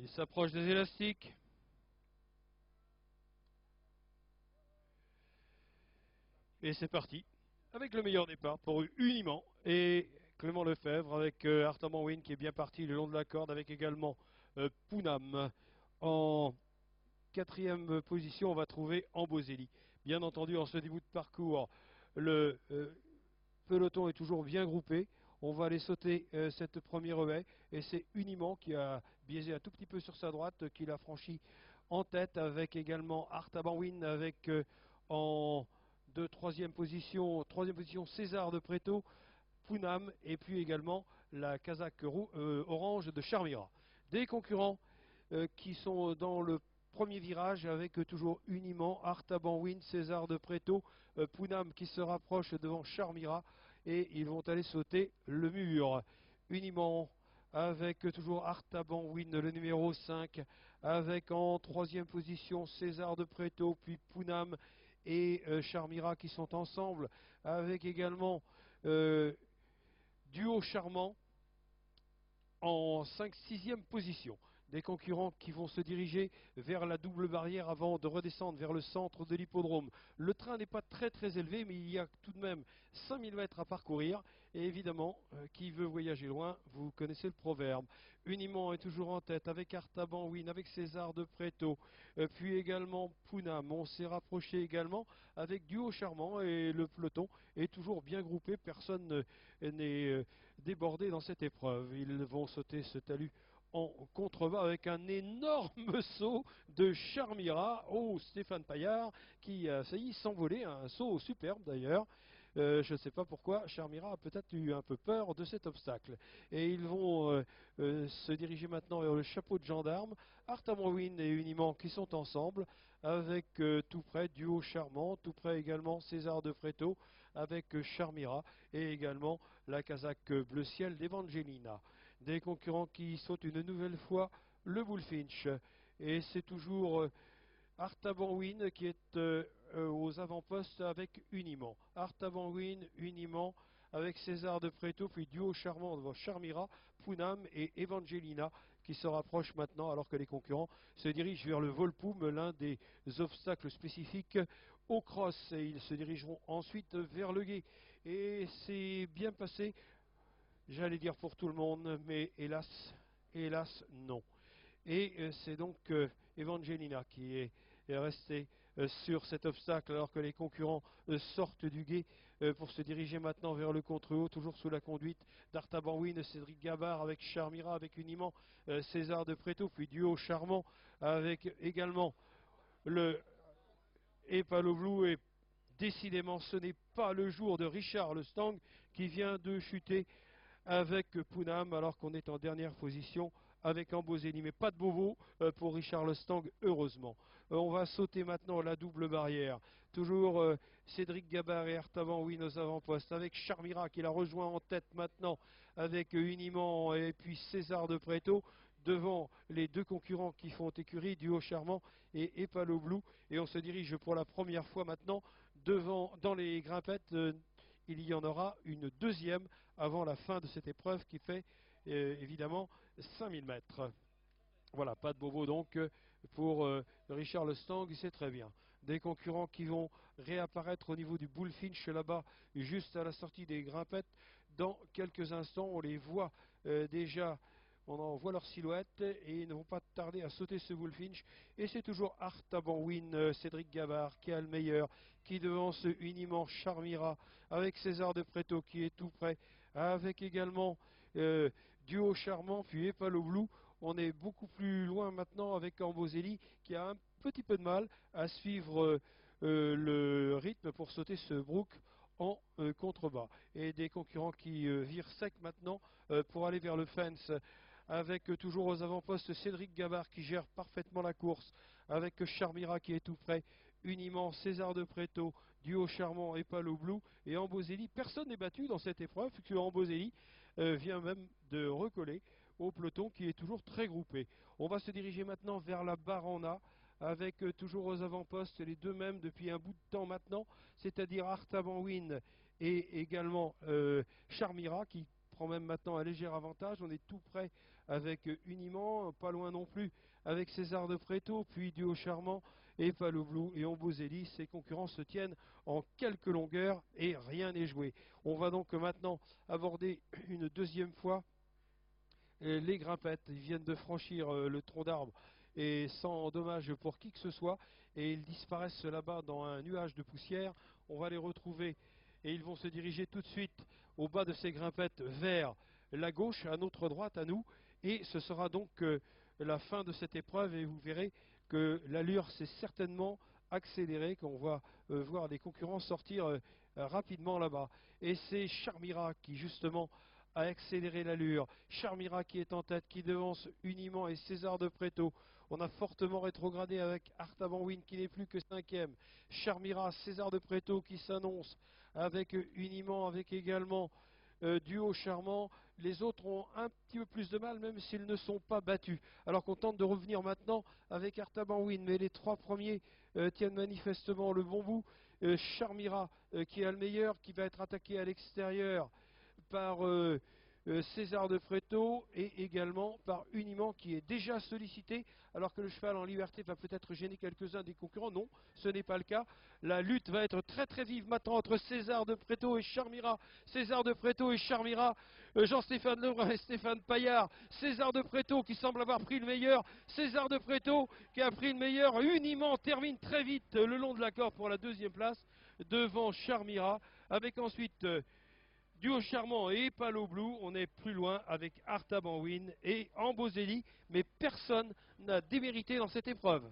Il s'approche des élastiques. Et c'est parti. Avec le meilleur départ pour Uniment et Clément Lefebvre avec Arthur Win qui est bien parti le long de la corde avec également Pounam. En quatrième position, on va trouver Amboseli. Bien entendu, en ce début de parcours, le peloton est toujours bien groupé. On va aller sauter cette première haie et c'est Uniment qui a biaisé un tout petit peu sur sa droite, qui l'a franchi en tête avec également Artabanwin avec en troisième position César de Préto, Pounam et puis également la casaque orange de Charmira. Des concurrents qui sont dans le premier virage avec toujours Uniment, Artabanwin, César de Préto, Pounam qui se rapproche devant Charmira et ils vont aller sauter le mur. Uniment avec toujours Artabanwin, le numéro 5, avec en troisième position César de Préto, puis Pounam et Charmira qui sont ensemble, avec également Duo Charmant en 5-6e position. Des concurrents qui vont se diriger vers la double barrière avant de redescendre vers le centre de l'hippodrome. Le train n'est pas très élevé, mais il y a tout de même 5000 mètres à parcourir. Et évidemment, qui veut voyager loin, vous connaissez le proverbe. Uniment est toujours en tête avec Artabanwin, avec César de Préto, puis également Pounam. On s'est rapproché également avec Duo Charmant et le peloton est toujours bien groupé. Personne n'est débordé dans cette épreuve. Ils vont sauter ce talus en contrebas avec un énorme saut de Charmira. Oh, Stéphane Paillard qui a failli s'envoler, un saut superbe d'ailleurs. Je ne sais pas pourquoi, Charmira a peut-être eu un peu peur de cet obstacle. Et ils vont se diriger maintenant vers le chapeau de gendarme. Artabanwin et Uniment qui sont ensemble, avec tout près Duo Charmant, tout près également César de Préto, avec Charmira, et également la casaque bleu ciel d'Evangelina. Des concurrents qui sautent une nouvelle fois le Bullfinch. Et c'est toujours Artabanwin qui est aux avant-postes avec Uniment. Artabanwin, Uniment avec César de Préto, puis Duo Charmant devant Charmira, Pounam et Evangelina qui se rapprochent maintenant alors que les concurrents se dirigent vers le Volpoum, l'un des obstacles spécifiques au cross. Et ils se dirigeront ensuite vers le Gué. Et c'est bien passé, j'allais dire pour tout le monde, mais hélas non. Et c'est donc Evangelina qui est restée sur cet obstacle alors que les concurrents sortent du gué pour se diriger maintenant vers le contre-haut, toujours sous la conduite d'Artabanwin, Cédric Gabard avec Charmira, avec Uniment, César de Préto, puis Duo Charmant avec également le Epaloblou. Et décidément ce n'est pas le jour de Richard Le Stang qui vient de chuter avec Pounam alors qu'on est en dernière position avec Amboseli, mais pas de bobo pour Richard Le Stang, heureusement. On va sauter maintenant la double barrière. Toujours Cédric Gabard et Artabanwin aux avant-postes, avec Charmira qui la rejoint en tête maintenant, avec Uniment et puis César de Préto, devant les deux concurrents qui font écurie, Duo Charmant et Epaloblou. Et on se dirige pour la première fois maintenant devant, dans les grimpettes. Il y en aura une deuxième avant la fin de cette épreuve qui fait évidemment 5000 mètres. Voilà, pas de bobo donc pour Richard Le Stang, c'est très bien. Des concurrents qui vont réapparaître au niveau du Bullfinch là-bas, juste à la sortie des grimpettes. Dans quelques instants, on les voit déjà. On en voit leur silhouette et ils ne vont pas tarder à sauter ce Bullfinch. Et c'est toujours Artabanwin, Cédric Gabard qui a le meilleur, qui devance Uniment Charmira, avec César de Préto qui est tout près, avec également Duo Charmant, puis Epaloblou. On est beaucoup plus loin maintenant avec Amboseli qui a un petit peu de mal à suivre le rythme pour sauter ce brook en contrebas. Et des concurrents qui virent sec maintenant pour aller vers le fence, avec toujours aux avant-postes Cédric Gabard qui gère parfaitement la course, avec Charmira qui est tout près, Uniment, César de Préto, Duo Charmant et Paloblou et Amboseli. Personne n'est battu dans cette épreuve, puisque Amboseli vient même de recoller au peloton qui est toujours très groupé. On va se diriger maintenant vers la Barana, avec toujours aux avant-postes les deux mêmes depuis un bout de temps maintenant, c'est-à-dire Artabanwin et également Charmira qui prend même maintenant un léger avantage. On est tout près avec Uniment, pas loin non plus avec César de Préto, puis Duo Charmant et Palo Blue et Ombozelli. Ces concurrents se tiennent en quelques longueurs et rien n'est joué. On va donc maintenant aborder une deuxième fois les grimpettes. Ils viennent de franchir le tronc d'arbre et sans dommage pour qui que ce soit, et ils disparaissent là-bas dans un nuage de poussière. On va les retrouver et ils vont se diriger tout de suite au bas de ces grimpettes vers la gauche, à notre droite, à nous, et ce sera donc la fin de cette épreuve, et vous verrez que l'allure s'est certainement accélérée, qu'on va voir les concurrents sortir rapidement là-bas. Et c'est Charmira qui justement a accéléré l'allure. Charmira qui est en tête, qui devance Uniment et César de Préto. On a fortement rétrogradé avec Artaban qui n'est plus que cinquième. Charmira, César de Préto qui s'annonce avec Uniment, avec également Duo Charmant. Les autres ont un petit peu plus de mal, même s'ils ne sont pas battus. Alors qu'on tente de revenir maintenant avec Artaban mais les trois premiers tiennent manifestement le bon bout. Charmira qui est le meilleur, qui va être attaqué à l'extérieur par César de Préto et également par Uniment qui est déjà sollicité, alors que le cheval en liberté va peut-être gêner quelques-uns des concurrents. Non, ce n'est pas le cas. La lutte va être très très vive maintenant entre César de Préto et Charmira. César de Préto et Charmira, Jean-Stéphane Lebrun et Stéphane Paillard. César de Préto qui semble avoir pris le meilleur. César de Préto qui a pris le meilleur. Uniment termine très vite le long de la corde pour la deuxième place devant Charmira, avec ensuite Duo Charmant et Palo Blue. On est plus loin avec Artaban et Ombozelli, mais personne n'a démérité dans cette épreuve.